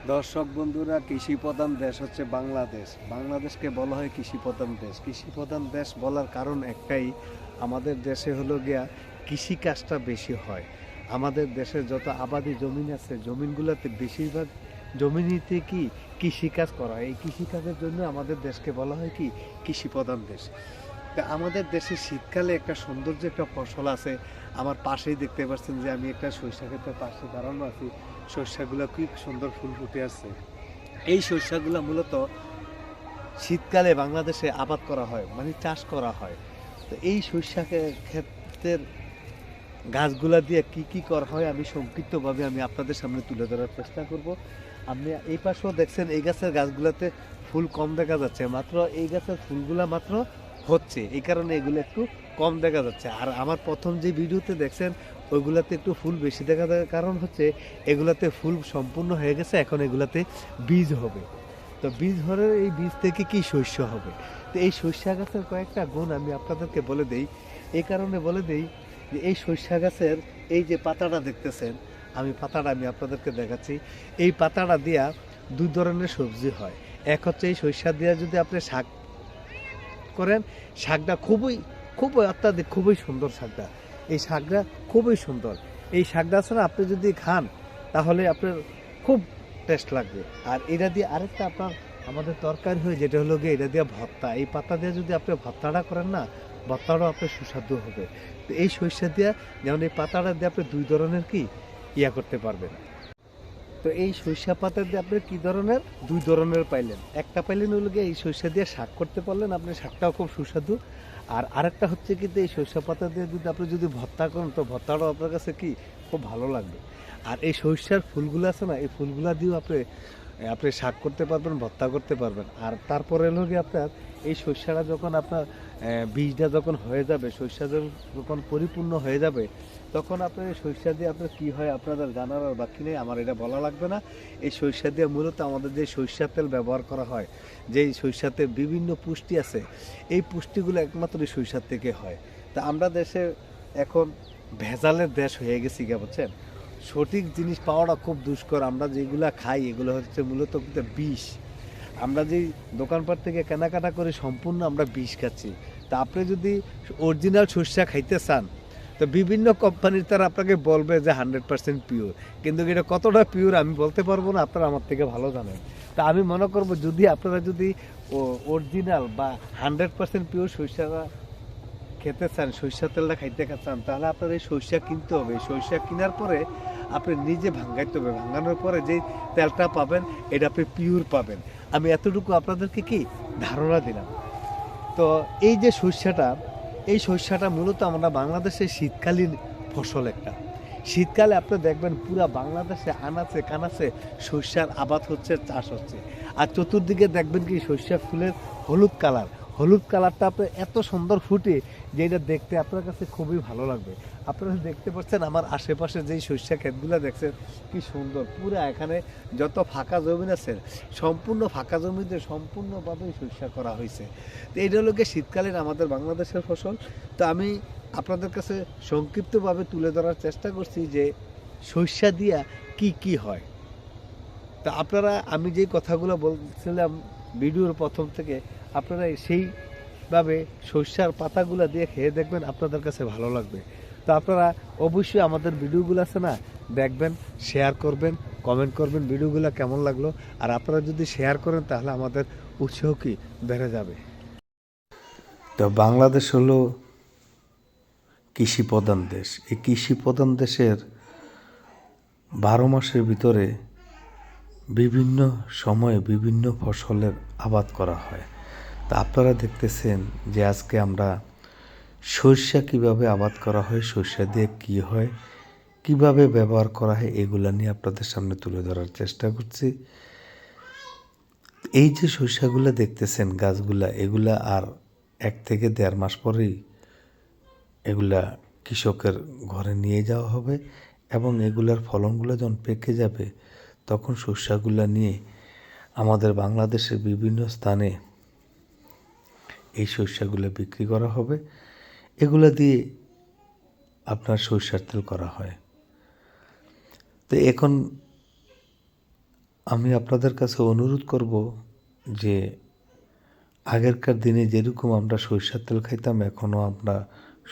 দর্শক বন্ধুরা, কৃষি প্রধান দেশ হচ্ছে বাংলাদেশ। বাংলাদেশকে বলা হয় কৃষি প্রধান দেশ। কৃষি প্রধান দেশ বলার কারণ একটাই, আমাদের দেশে হলো গিয়া কৃষিকাজটা বেশি হয়। আমাদের দেশে যত আবাদি জমিন আছে, জমিনগুলোতে বেশিরভাগ জমিনিতে কি কৃষিকাজ করা হয়। এই কৃষিকাজের জন্য আমাদের দেশকে বলা হয় কি কৃষি প্রধান দেশ। তা আমাদের দেশে শীতকালে একটা সৌন্দর্য একটা ফসল আছে। আমার পাশেই দেখতে পাচ্ছেন যে আমি একটা সরিষা ক্ষেতের পাশে দাঁড়ানো আছি। সরষাগুলো কি সুন্দর ফুল ফুটে আছে। এই সরষাগুলো মূলত শীতকালে বাংলাদেশে আবাদ করা হয়, মানে চাষ করা হয়। তো এই সরষা ক্ষেতের গাছগুলা দিয়ে কি কি করা হয় আমি সংক্ষিপ্তভাবে আমি আপনাদের সামনে তুলে ধরার চেষ্টা করব। আপনি এই পাশেও দেখছেন এই গাছের গাছগুলোতে ফুল কম দেখা যাচ্ছে, মাত্র এই গাছের ফুলগুলা মাত্র হচ্ছে, এই কারণে এগুলো একটু কম দেখা যাচ্ছে। আর আমার প্রথম যে ভিডিওতে দেখছেন ওইগুলাতে একটু ফুল বেশি দেখা যাওয়ার কারণ হচ্ছে এগুলাতে ফুল সম্পূর্ণ হয়ে গেছে, এখন এগুলাতে বীজ হবে। তো বীজ হলে এই বীজ থেকে কি শস্য হবে। তো এই সরিষা গাছের কয়েকটা গুণ আমি আপনাদেরকে বলে দেই। এই কারণে বলে দেই যে এই সরিষা গাছের এই যে পাতাটা দেখতেছেন, আমি আপনাদেরকে দেখাচ্ছি। এই পাতাটা দিয়া দুই ধরনের সবজি হয়। এক হচ্ছে এই সরিষা দিয়া যদি আপনি শাক করেন, শাকটা খুবই অত্যাধিক খুবই সুন্দর শাকটা। এই শাকটা খুবই সুন্দর। এই শাকটা আছে না, আপনি যদি খান তাহলে আপনার খুব টেস্ট লাগবে। আর এটা দিয়ে আরেকটা আপনার আমাদের তরকারি হয়, যেটা হলো গিয়ে এটা দিয়ে ভর্তা। এই পাতা দিয়ে যদি আপনি ভর্তাটা করেন না, ভর্তাটাও আপনার সুস্বাদু হবে। তো এই সরিষা দিয়ে, যেমন এই পাতাটা দিয়ে আপনি দুই ধরনের কি করতে পারবেন। তো এই সরিষা পাতা দিয়ে আপনি কি ধরনের দুই ধরনের পাইলেন। একটা পাইলেন হলো গিয়ে এই সরিষা দিয়ে শাক করতে পারলেন, আপনি শাকটাও খুব সুস্বাদু। আর আরেকটা হচ্ছে কিন্তু এই সরিষা পাতা দিয়ে যদি আপনি যদি ভর্তা করেন, তো ভর্তাটাও আপনার কাছে কি খুব ভালো লাগবে। আর এই সরিষার ফুলগুলো আছে না, এই ফুলগুলা দিয়েও আপনি আপনি শাক করতে পারবেন, ভর্তা করতে পারবেন। আর তারপরে হলো গিয়ে আপনার এই সরিষাটা যখন আপনার বীজটা যখন হয়ে যাবে, সরিষা যখন পরিপূর্ণ হয়ে যাবে, তখন আপনার এই সরিষা দিয়ে আপনার কী হয় আপনাদের জানার আর বাকি নেই, আমার এটা বলা লাগবে না। এই সরিষা দিয়ে মূলত আমাদের যে সরিষার তেল ব্যবহার করা হয়, যেই সরিষাতে বিভিন্ন পুষ্টি আছে, এই পুষ্টিগুলো একমাত্র এই সরিষার থেকে হয়। তা আমরা দেশে এখন ভেজালের দেশ হয়ে গেছি, কে বুঝছেন। সঠিক জিনিস পাওয়াটা খুব দুষ্কর। আমরা যেগুলা খাই এগুলো হচ্ছে মূলত কিন্তু বিষ। আমরা যেই দোকানপাট থেকে কেনাকাটা করে সম্পূর্ণ আমরা বিষ খাচ্ছি। তা আপনি যদি অরিজিনাল সরিষা খাইতে চান, তো বিভিন্ন কোম্পানির তারা আপনাকে বলবে যে 100% পিওর, কিন্তু এটা কতটা পিওর আমি বলতে পারবো না, আপনারা আমার থেকে ভালো জানেন। তা আমি মনে করবো যদি আপনারা যদি অরিজিনাল বা 100% পিওর সরিষা খেতে চান, সরিষার তেলটা খাইতে চান, তাহলে আপনার এই সরিষা কিনতে হবে। সরিষা কেনার পরে আপনি নিজে ভাঙাইতে হবে। ভাঙানোর পরে যেই তেলটা পাবেন এটা আপনি পিওর পাবেন। আমি এতটুকু আপনাদেরকে কি ধারণা দিলাম। তো এই যে সরিষাটা, এই সরিষাটা মূলত আমরা বাংলাদেশের শীতকালীন ফসল একটা। শীতকালে আপনি দেখবেন পুরা বাংলাদেশে আনাচে কানাচে সরিষার আবাদ হচ্ছে, চাষ হচ্ছে। আর চতুর্দিকে দেখবেন কি সরিষা ফুলের হলুদ কালার। হলুদ কালারটা আপনার এত সুন্দর ফুটে যে এটা দেখতে আপনার কাছে খুবই ভালো লাগবে। আপনারা দেখতে পাচ্ছেন আমার আশেপাশে যেই সরিষা ক্ষেতগুলো দেখছেন কি সুন্দর। পুরা এখানে যত ফাঁকা জমি আছে, সম্পূর্ণ ফাঁকা জমিতে সম্পূর্ণভাবেই সরিষা করা হয়েছে। তো এইটা হলো গিয়ে শীতকালীন আমাদের বাংলাদেশের ফসল। তো আমি আপনাদের কাছে সংক্ষিপ্তভাবে তুলে ধরার চেষ্টা করছি যে সরিষা দিয়া কি কি হয়। তা আপনারা আমি যে কথাগুলো বলছিলাম ভিডিওর প্রথম থেকে, আপনারা সেইভাবে সরিষার পাতাগুলো দিয়ে খেয়ে দেখবেন, আপনাদের কাছে ভালো লাগবে। তো আপনারা অবশ্যই আমাদের ভিডিওগুলো আছে না, দেখবেন, শেয়ার করবেন, কমেন্ট করবেন ভিডিওগুলো কেমন লাগলো। আর আপনারা যদি শেয়ার করেন তাহলে আমাদের উৎসাহ কি বেড়ে যাবে। তো বাংলাদেশ হলো কৃষি প্রধান দেশ। এই কৃষি প্রধান দেশের 12 মাসের ভিতরে বিভিন্ন সময়ে বিভিন্ন ফসলের আবাদ করা হয়। তা আপনারা দেখতেছেন যে আজকে আমরা সরিষা কিভাবে আবাদ করা হয়, সরিষা দিয়ে কি হয়, কিভাবে ব্যবহার করা হয়, এগুলা নিয়ে আপনাদের সামনে তুলে ধরার চেষ্টা করছি। এই যে সরিষাগুলো দেখতেছেন গাছগুলা, এগুলা আর 1 থেকে 1.5 মাস পরেই এগুলা কৃষকের ঘরে নিয়ে যাওয়া হবে এবং এগুলার ফলনগুলো যখন পেকে যাবে, তখন সরিষাগুলা নিয়ে আমাদের বাংলাদেশের বিভিন্ন স্থানে এই সরিষাগুলো বিক্রি করা হবে। এগুলা দিয়ে আপনার সরিষার তেল করা হয়। তো এখন আমি আপনাদের কাছে অনুরোধ করব যে আগেরকার দিনে যেরকম আমরা সরিষার তেল খাইতাম এখনও আমরা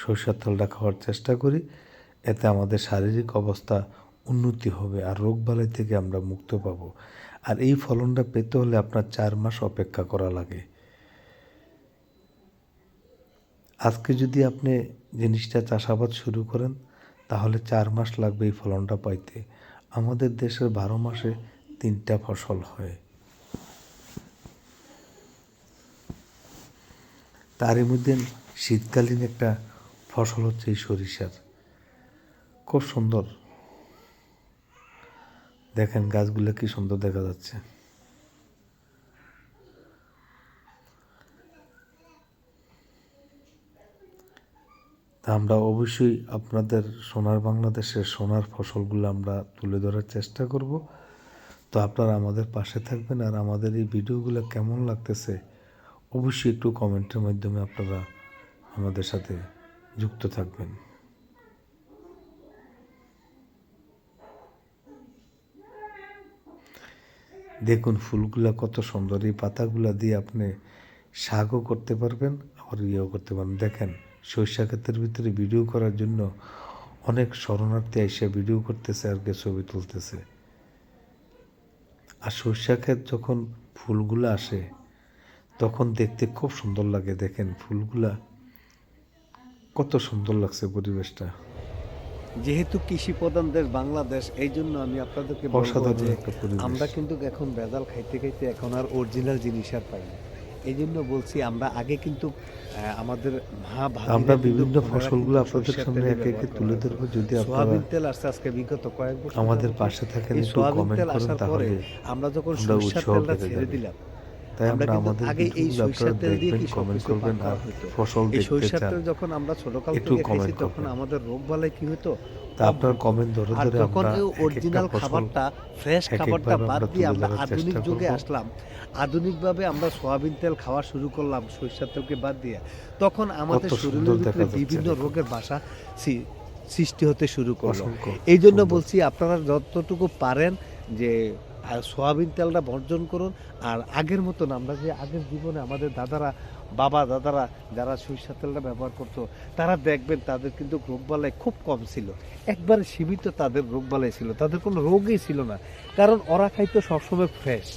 সরিষার তেলটা খাওয়ার চেষ্টা করি। এতে আমাদের শারীরিক অবস্থা উন্নতি হবে আর রোগবালাই থেকে আমরা মুক্ত পাব। আর এই ফলনটা পেতে হলে আপনার 4 মাস অপেক্ষা করা লাগে। আজকে যদি আপনি জিনিসটা চাষাবাদ শুরু করেন তাহলে 4 মাস লাগবে এই ফলনটা পাইতে। আমাদের দেশের 12 মাসে 3টা ফসল হয়। তারই মধ্যে শীতকালীন একটা ফসল হচ্ছে এই সরিষার। খুব সুন্দর, দেখেন গাছগুলো কি সুন্দর দেখা যাচ্ছে। তা আমরা অবশ্যই আপনাদের সোনার বাংলাদেশের সোনার ফসলগুলো আমরা তুলে ধরার চেষ্টা করব। তো আপনারা আমাদের পাশে থাকবেন আর আমাদের এই ভিডিওগুলো কেমন লাগতেছে অবশ্যই একটু কমেন্টের মাধ্যমে আপনারা আমাদের সাথে যুক্ত থাকবেন। দেখুন ফুলগুলা কত সুন্দর, এই পাতাগুলা দিয়ে আপনি শাকও করতে পারবেন আবার ইয়েও করতে পারবেন। দেখেন সরিষা ক্ষেতের ভিতরে ভিডিও করার জন্য অনেক শরণার্থী এসে ভিডিও করতেছে আর কে ছবি তুলতেছে। আর সরিষা ক্ষেত যখন ফুলগুলো আসে তখন দেখতে খুব সুন্দর লাগে। দেখেন ফুলগুলা কত সুন্দর লাগছে পরিবেশটা। যেহেতু কৃষি প্রধান দেশ বাংলাদেশ, এই জন্য আমি আপনাদেরকে বলবো অসাধারণ যে একটা পরিবেশ। আমরা কিন্তু এখন ভেজাল খাইতে খাইতে এখন আর অরিজিনাল জিনিস আর পাই না। এই জন্য বলছি আমরা আগে কিন্তু আমাদের মা ভাবিরা আমরা কিন্তু বিভিন্ন বোনেরা ফসলগুলো কিন্তু আপনাদের সরিষার সামনে তেলই একে একে ব্যবহার তুলে করা ধরবো। হতো। যদি আপনারা সোয়াবিন তেল আসছে আজকে বিগত কয়েক বছর আমাদের যাবত। পাশে থাকেন, এই একটু সোয়াবিন কমেন্ট তেল করেন, আসার পরে তাহলে আমরা যখন আমরা সরিষার উৎসাহ তেলটা পেতে ছেড়ে যাবে। দিলাম, তাই আমরা আমরা কিন্তু আমাদের আগে এই ভিডিওগুলো সরিষার আপনারা তেল দিয়ে দেখবেন, কি কমেন্ট সবকিছু করবেন। পাক আর করা হতো। ফসল এই দেখতে সরিষার চান তেল যখন আমরা ছোটকাল একটু থেকে খেয়েছি কমেন্ট তখন করবেন। আমাদের রোগ বালাই কি হতো, তা কম আপনার হতো। কমেন্ট ধরে আর ধরে যখন আমরা এই এক একটা অরিজিনাল ফসল খাবারটা ফ্রেশ এক খাবারটা একভাবে বাদ আমরা দিয়ে তুলে আমরা ধরার আধুনিক চেষ্টা যুগে করব। আসলাম, আধুনিকভাবে আমরা সোয়াবিন তেল খাওয়া শুরু করলাম সরিষার তেলকে বাদ দিয়ে, তখন আমাদের কত সুন্দর শরীরের ভিতরে দেখা যাচ্ছে বিভিন্ন দেখুন। রোগের বাসা সৃষ্টি হতে শুরু করলো। অসংখ্য এই জন্য সুন্দর। বলছি আপনারা যতটুকু পারেন যে সোয়াবিন তেলটা বর্জন করুন। আর আগের মতন আমরা যে আগের জীবনে আমাদের দাদারা দাদারা যারা সরিষার তেলটা ব্যবহার করতো, তারা দেখবেন তাদের কিন্তু রোগবালাই খুব কম ছিল, একবারে সীমিত তাদের রোগবালাই ছিল, তাদের কোনো রোগই ছিল না, কারণ ওরা খাইতো সবসময় ফ্রেশ।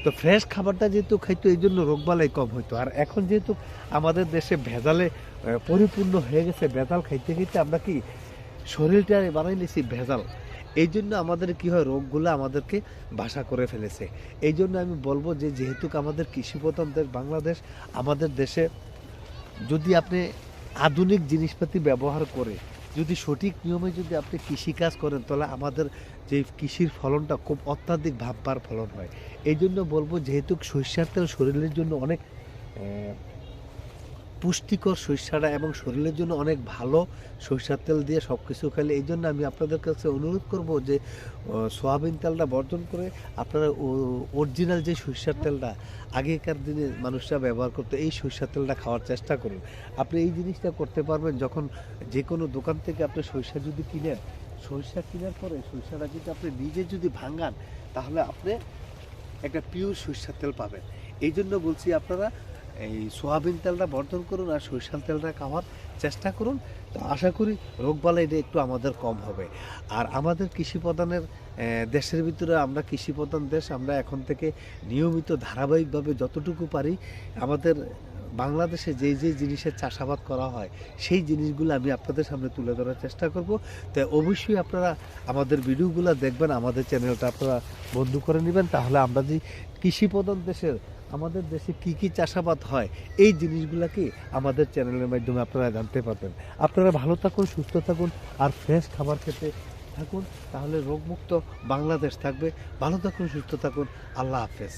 তো ফ্রেশ খাবারটা যেহেতু খাইতো এই জন্য রোগবালাই কম হইতো। আর এখন যেহেতু আমাদের দেশে ভেজালে পরিপূর্ণ হয়ে গেছে, ভেজাল খাইতে খাইতে আমরা কি শরীরটা বানাই নিয়েছি ভেজাল, এই জন্য আমাদের কি হয় রোগগুলো আমাদেরকে বাসা করে ফেলেছে। এই জন্য আমি বলবো যে যেহেতু আমাদের কৃষিপ্রধান দেশ বাংলাদেশ, আমাদের দেশে যদি আপনি আধুনিক জিনিসপাতি ব্যবহার করে যদি সঠিক নিয়মে যদি আপনি কৃষিকাজ করেন তাহলে আমাদের যে কৃষির ফলনটা খুব অত্যাধিক ভাববার ফলন হয়। এই জন্য বলবো যেহেতু সরিষার তেল শরীরের জন্য অনেক পুষ্টিকর সরিষাটা এবং শরীরের জন্য অনেক ভালো, সরিষার তেল দিয়ে সব কিছু খেলে, এই জন্য আমি আপনাদের কাছে অনুরোধ করব যে সয়াবিন তেলটা বর্জন করে আপনারা অরিজিনাল যে সরিষার তেলটা আগেকার দিনে মানুষরা ব্যবহার করতো এই সরিষার তেলটা খাওয়ার চেষ্টা করুন। আপনি এই জিনিসটা করতে পারবেন যখন যে কোনো দোকান থেকে আপনি সরিষা যদি কিনেন, সরিষা কেনার পরে সরিষাটা যদি আপনি নিজে যদি ভাঙান তাহলে আপনি একটা পিওর সরিষার তেল পাবেন। এই জন্য বলছি আপনারা এই সোয়াবিন তেলটা বর্জন করুন আর সরিষার তেলটা খাওয়ার চেষ্টা করুন। তো আশা করি রোগবালাইটা একটু আমাদের কম হবে। আর আমাদের কৃষি প্রধানের দেশের ভিতরে আমরা কৃষি প্রধান দেশ, আমরা এখন থেকে নিয়মিত ধারাবাহিকভাবে যতটুকু পারি আমাদের বাংলাদেশে যে যে জিনিসের চাষাবাদ করা হয় সেই জিনিসগুলো আমি আপনাদের সামনে তুলে ধরার চেষ্টা করব। তাই অবশ্যই আপনারা আমাদের ভিডিওগুলো দেখবেন, আমাদের চ্যানেলটা আপনারা বন্ধ করে নেবেন, তাহলে আমরা যে কৃষি প্রধান দেশের আমাদের দেশে কি কি চাষাবাদ হয় এই জিনিসগুলোকে আমাদের চ্যানেলের মাধ্যমে আপনারা জানতে পারবেন। আপনারা ভালো থাকুন, সুস্থ থাকুন আর ফ্রেশ খাবার খেতে থাকুন, তাহলে রোগমুক্ত বাংলাদেশ থাকবে। ভালো থাকুন, সুস্থ থাকুন, আল্লাহ হাফেজ।